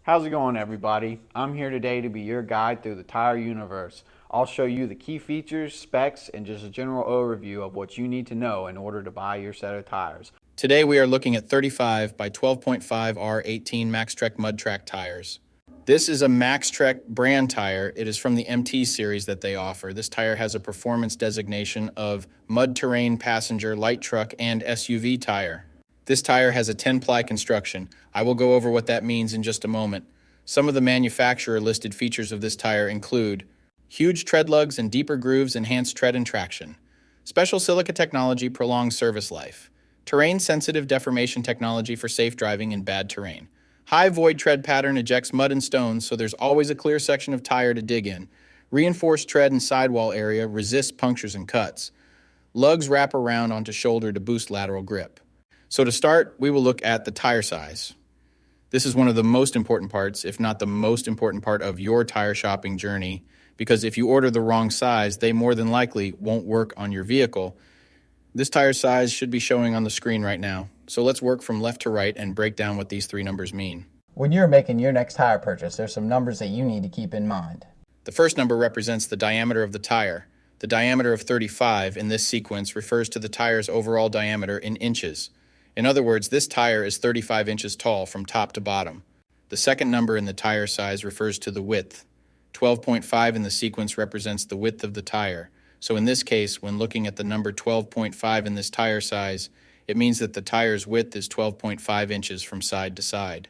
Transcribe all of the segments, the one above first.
How's it going, everybody? I'm here today to be your guide through the tire universe. I'll show you the key features, specs, and just a general overview of what you need to know in order to buy your set of tires. Today we are looking at 35 by 12.5R18 Maxtrek Mud Trac tires. This is a Maxtrek brand tire. It is from the MT series that they offer. This tire has a performance designation of mud terrain passenger light truck and SUV tire. This tire has a 10-ply construction. I will go over what that means in just a moment. Some of the manufacturer listed features of this tire include huge tread lugs and deeper grooves enhance tread and traction. Special silica technology prolongs service life. Terrain-sensitive deformation technology for safe driving in bad terrain. High void tread pattern ejects mud and stones, so there's always a clear section of tire to dig in. Reinforced tread and sidewall area resists punctures and cuts. Lugs wrap around onto shoulder to boost lateral grip. So to start, we will look at the tire size. This is one of the most important parts, if not the most important part of your tire shopping journey, because if you order the wrong size, they more than likely won't work on your vehicle. This tire size should be showing on the screen right now. So let's work from left to right and break down what these three numbers mean. When you're making your next tire purchase, there's some numbers that you need to keep in mind. The first number represents the diameter of the tire. The diameter of 35 in this sequence refers to the tire's overall diameter in inches. In other words, this tire is 35 inches tall from top to bottom. The second number in the tire size refers to the width. 12.5 in the sequence represents the width of the tire. So in this case, when looking at the number 12.5 in this tire size, it means that the tire's width is 12.5 inches from side to side.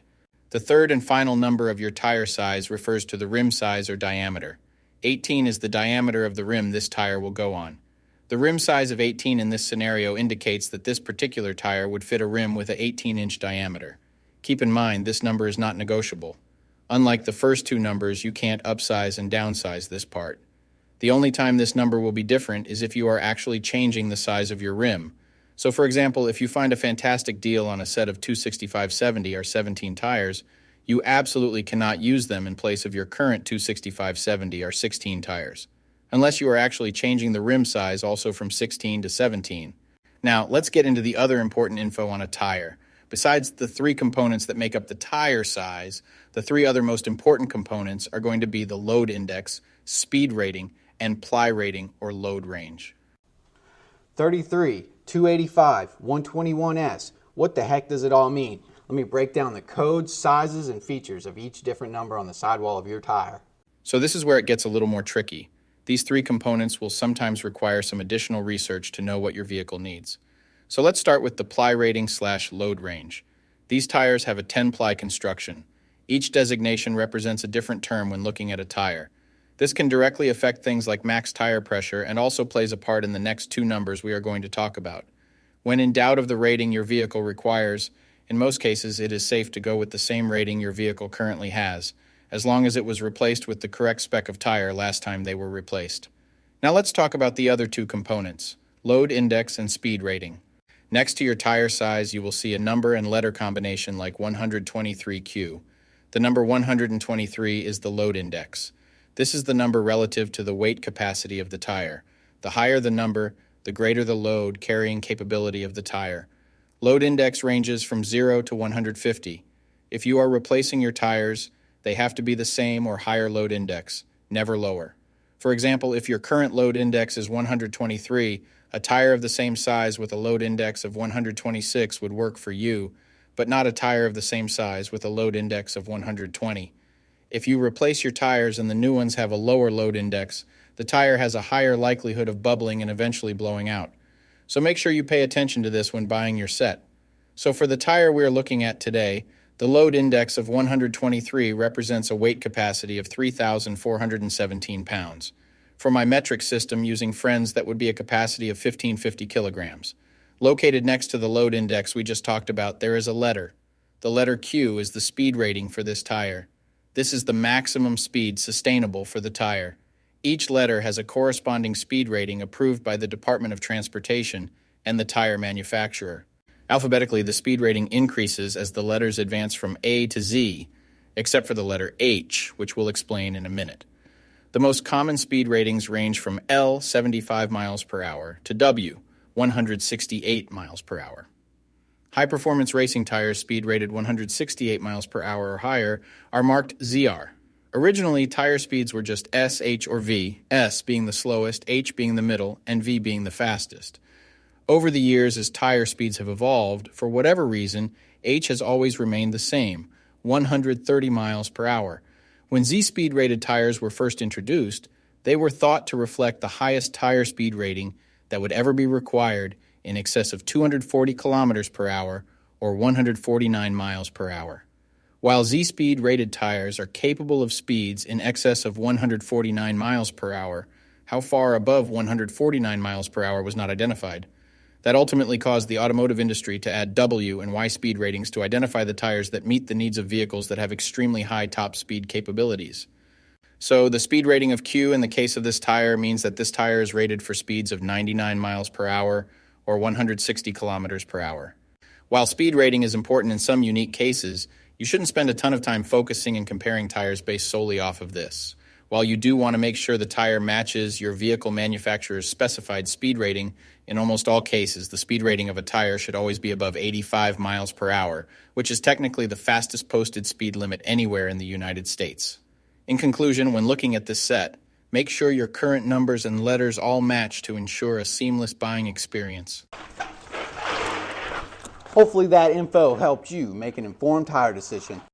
The third and final number of your tire size refers to the rim size or diameter. 18 is the diameter of the rim this tire will go on. The rim size of 18 in this scenario indicates that this particular tire would fit a rim with an 18-inch diameter. Keep in mind, this number is not negotiable. Unlike the first two numbers, you can't upsize and downsize this part. The only time this number will be different is if you are actually changing the size of your rim. So for example, if you find a fantastic deal on a set of 265/70 or 17 tires, you absolutely cannot use them in place of your current 265/70 or 16 tires, unless you are actually changing the rim size also from 16 to 17. Now, let's get into the other important info on a tire. Besides the three components that make up the tire size, the three other most important components are going to be the load index, speed rating, and ply rating or load range. 33, 285, 121S. What the heck does it all mean? Let me break down the codes, sizes, and features of each different number on the sidewall of your tire. So this is where it gets a little more tricky. These three components will sometimes require some additional research to know what your vehicle needs. So let's start with the ply rating / load range. These tires have a 10-ply construction. Each designation represents a different term when looking at a tire. This can directly affect things like max tire pressure and also plays a part in the next two numbers we are going to talk about. When in doubt of the rating your vehicle requires, in most cases it is safe to go with the same rating your vehicle currently has, as long as it was replaced with the correct spec of tire last time they were replaced. Now let's talk about the other two components, load index and speed rating. Next to your tire size, you will see a number and letter combination like 123Q. The number 123 is the load index. This is the number relative to the weight capacity of the tire. The higher the number, the greater the load carrying capability of the tire. Load index ranges from 0 to 150. If you are replacing your tires, they have to be the same or higher load index, never lower. For example, if your current load index is 123, a tire of the same size with a load index of 126 would work for you, but not a tire of the same size with a load index of 120. If you replace your tires and the new ones have a lower load index, the tire has a higher likelihood of bubbling and eventually blowing out. So make sure you pay attention to this when buying your set. So for the tire we are looking at today, the load index of 123 represents a weight capacity of 3,417 pounds. For my metric system using friends, that would be a capacity of 1,550 kilograms. Located next to the load index we just talked about, there is a letter. The letter Q is the speed rating for this tire. This is the maximum speed sustainable for the tire. Each letter has a corresponding speed rating approved by the Department of Transportation and the tire manufacturer. Alphabetically, the speed rating increases as the letters advance from A to Z, except for the letter H, which we'll explain in a minute. The most common speed ratings range from L, 75 miles per hour, to W, 168 miles per hour. High-performance racing tires speed rated 168 miles per hour or higher are marked ZR. Originally, tire speeds were just S, H, or V, S being the slowest, H being the middle, and V being the fastest. Over the years, as tire speeds have evolved, for whatever reason, H has always remained the same, 130 miles per hour. When Z-speed rated tires were first introduced, they were thought to reflect the highest tire speed rating that would ever be required, in excess of 240 kilometers per hour or 149 miles per hour. While Z-speed rated tires are capable of speeds in excess of 149 miles per hour, how far above 149 miles per hour was not identified. That ultimately caused the automotive industry to add W and Y speed ratings to identify the tires that meet the needs of vehicles that have extremely high top speed capabilities. So the speed rating of Q in the case of this tire means that this tire is rated for speeds of 99 miles per hour or 160 kilometers per hour. While speed rating is important in some unique cases, you shouldn't spend a ton of time focusing and comparing tires based solely off of this. While you do want to make sure the tire matches your vehicle manufacturer's specified speed rating, in almost all cases, the speed rating of a tire should always be above 85 miles per hour, which is technically the fastest posted speed limit anywhere in the United States. In conclusion, when looking at this set, make sure your current numbers and letters all match to ensure a seamless buying experience. Hopefully that info helped you make an informed tire decision.